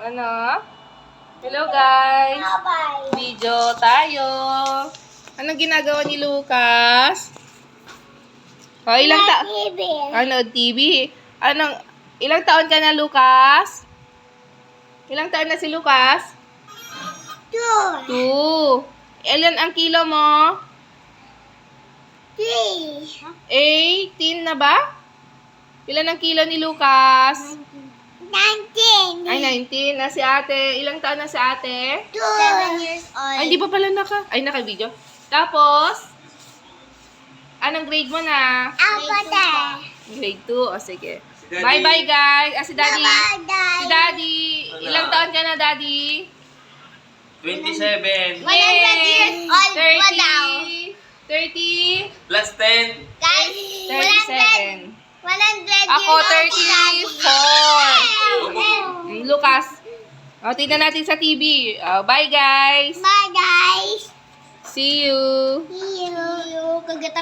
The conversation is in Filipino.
Ano? Hello guys! Bye. Video tayo! Anong ginagawa ni Lucas? Oh, Nanood TV. Ilang taon ka na, Lucas? Ilang taon na si Lucas? 2. 2. Ilan ang kilo mo? 3. 18 na ba? Ilan ang kilo ni Lucas? 19. Ay, 19 na si ate. Ilang taon na si ate? 7 years old. Ay, hindi pa pala naka-video. Tapos, anong grade mo na? Apate. Grade 2. O, sige. Bye-bye, guys. Si Daddy. Si Daddy. Ilang taon ka na, Daddy? 27 100 years old. 30. 30. plus 10. Guys, 37. 100 Ako, years 34. Lucas. O, tignan natin sa TV. Bye, guys. Bye, guys. See you. See you. Kagat ako